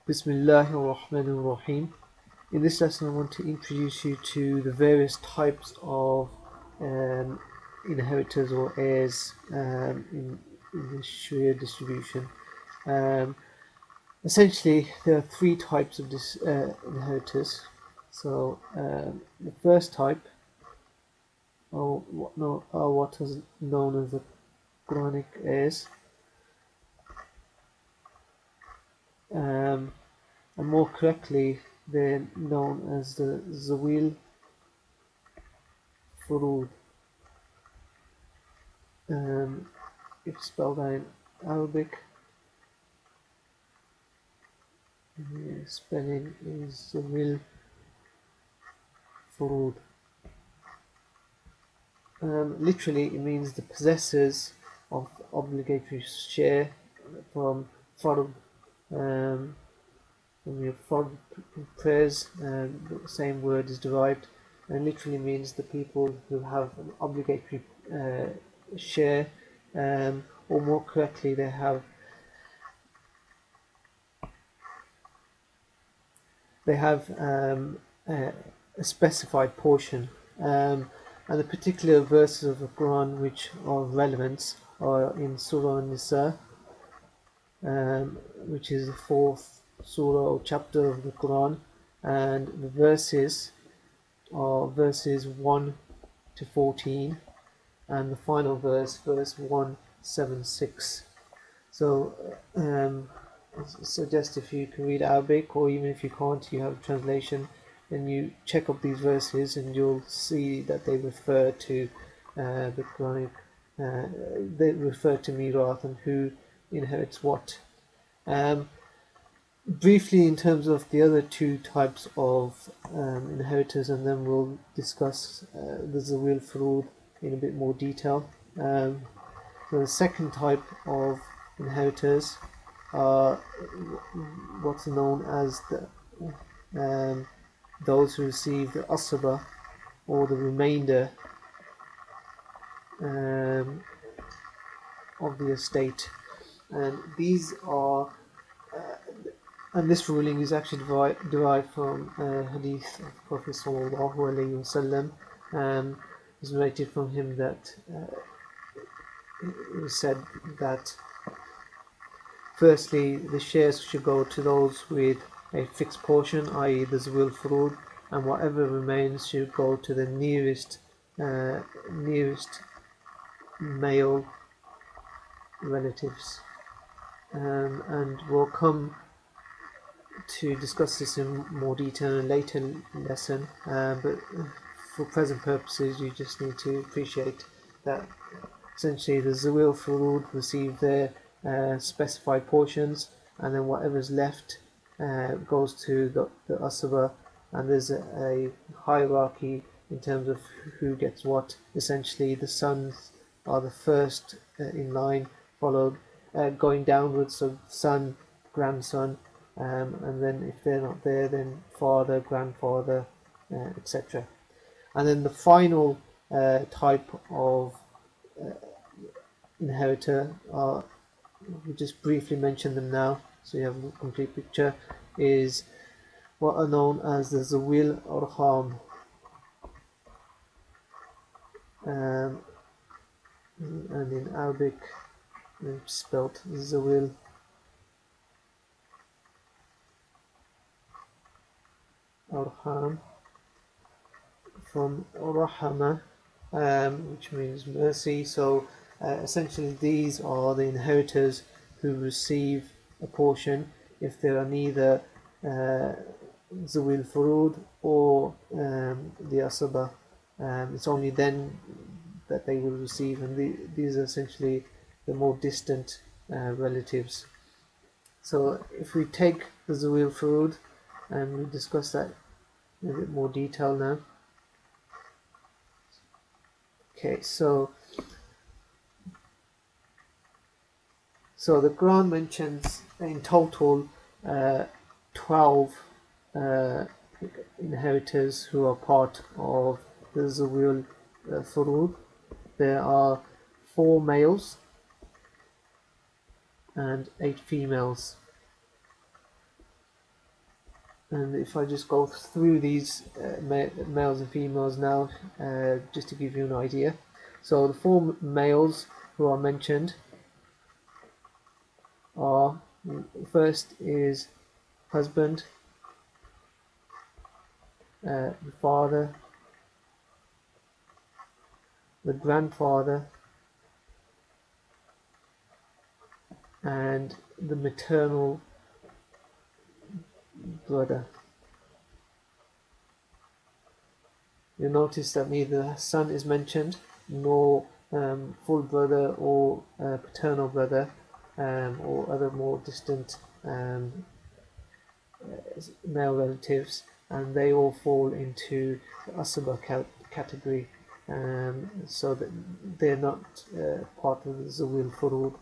Bismillahir Rahmanir Rahim. In this lesson, I want to introduce you to the various types of um, inheritors or heirs in the Sharia distribution. Um, Essentially, there are three types of this inheritors. So, the first type, or what is known as the Quranic heirs, and more correctly, they're known as the Zawil Furood. If spelled out in Arabic, the spelling is Zawil Furood. Literally, it means the possessors of obligatory share from Fard. From your Fard prayers, the same word is derived, and literally means the people who have an obligatory share, or more correctly, they have a specified portion. And the particular verses of the Quran which are of relevance are in Surah An-Nisa, which is the fourth surah or chapter of the Quran, and the verses are verses 1 to 14, and the final verse, verse 176. So, I suggest if you can read Arabic, or even if you can't, you have a translation, then you check up these verses and you'll see that they refer to the Quranic, they refer to Meerath and who inherits what. Briefly, in terms of the other two types of inheritors, and then we'll discuss the Zawil Furood in a bit more detail. So the second type of inheritors are what's known as those who receive the Asabaat, or the remainder of the estate, and these are and this ruling is actually derived from hadith of Prophet sallallahu alaihi wasallam. It's narrated from him that it was said that firstly, the shares should go to those with a fixed portion, i.e. the Zawil Furood, and whatever remains should go to the nearest male relatives. And we'll come to discuss this in more detail in a later lesson, but for present purposes you just need to appreciate that essentially the Zawil Furood receive their specified portions, and then whatever's left goes to the Asabaat, and there's a hierarchy in terms of who gets what. Essentially, the sons are the first in line, followed going downwards, so son, grandson, and then if they're not there, then father, grandfather, etc. And then the final type of inheritor, we just briefly mention them now so you have a complete picture, is what are known as the Zawil Arhaam. And in Arabic it's spelled Zawil Arham, from Rahama, which means mercy. So essentially these are the inheritors who receive a portion if there are neither Zawil Furood or the Asabaat. It's only then that they will receive, and these are essentially the more distant relatives. So if we take the Zawil Furood, and we'll discuss that in a bit more detail now. Okay, so the Quran mentions in total 12 inheritors who are part of the Zawil Furood. There are 4 males and 8 females. And if I just go through these males and females now, just to give you an idea. So the four males who are mentioned are, first is husband, the father, the grandfather, and the maternal brother. You'll notice that neither son is mentioned, nor full brother or paternal brother, or other more distant male relatives, and they all fall into the Asabaat category, so that they're not part of the Zawil Furood.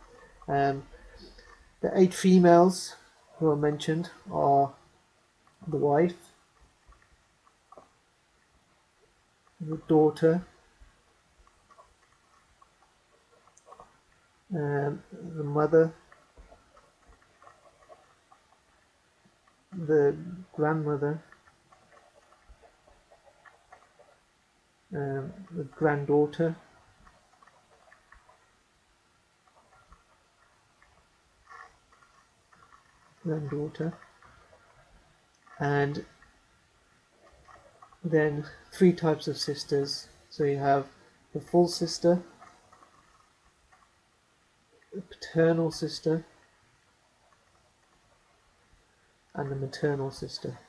The 8 females who are mentioned are the wife, the daughter, the mother, the grandmother, the granddaughter, and then 3 types of sisters. So you have the full sister, the paternal sister, and the maternal sister.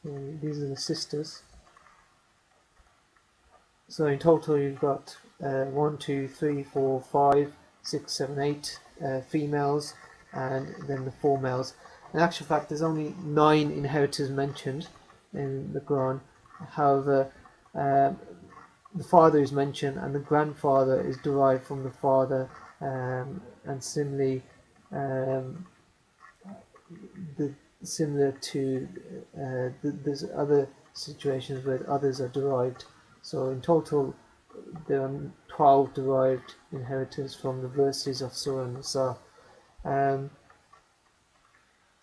So these are the sisters. So in total you've got 1, 2, 3, 4, 5, 6, 7, 8 females, and then the 4 males. In actual fact, there's only 9 inheritors mentioned in the Quran. However, the father is mentioned, and the grandfather is derived from the father, and similarly, similar to there's other situations where others are derived. So in total, there are 12 derived inheritors from the verses of Surah Nisa.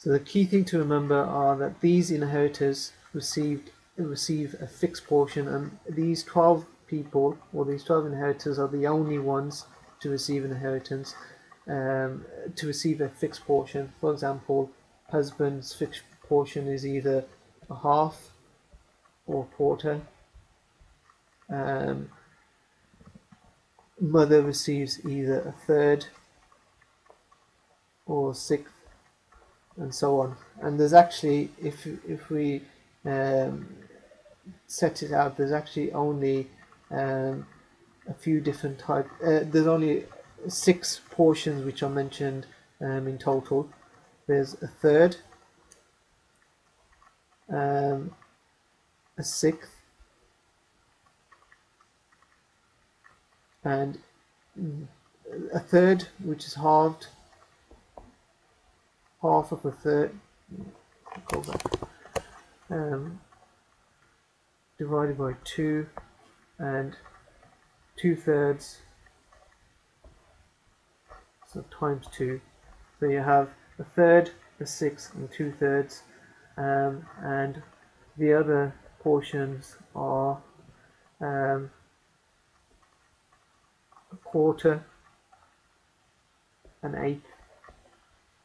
So the key thing to remember are that these inheritors receive a fixed portion, and these 12 people, or these 12 inheritors, are the only ones to receive an inheritance, to receive a fixed portion. For example, husband's fixed portion is either a half or a quarter. Mother receives either a third or a sixth, and so on. And there's actually, if we set it out, there's actually only a few different types. There's only 6 portions which are mentioned in total. There's a third, a sixth, and a third, which is halved, half of a third, go back, divided by 2, and 2/3, so times 2. So you have a third, a sixth, and 2/3, and the other portions are a quarter, an eighth,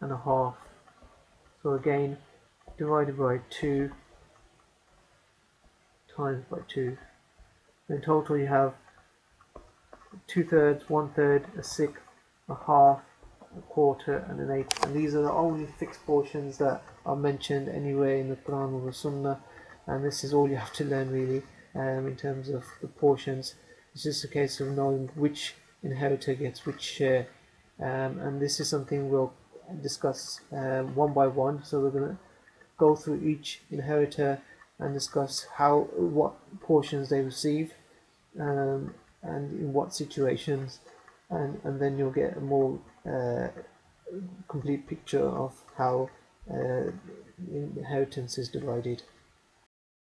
and a half. So again, divided by 2 times by 2. In total you have 2/3, 1/3, a sixth, a half, a quarter, and an eighth. And these are the only fixed portions that are mentioned anywhere in the Quran or the Sunnah. And this is all you have to learn really, in terms of the portions. It's just a case of knowing which inheritor gets which share. And this is something we'll discuss one by one. So we're going to go through each inheritor and discuss what portions they receive, and in what situations, and then you'll get a more complete picture of how inheritance is divided.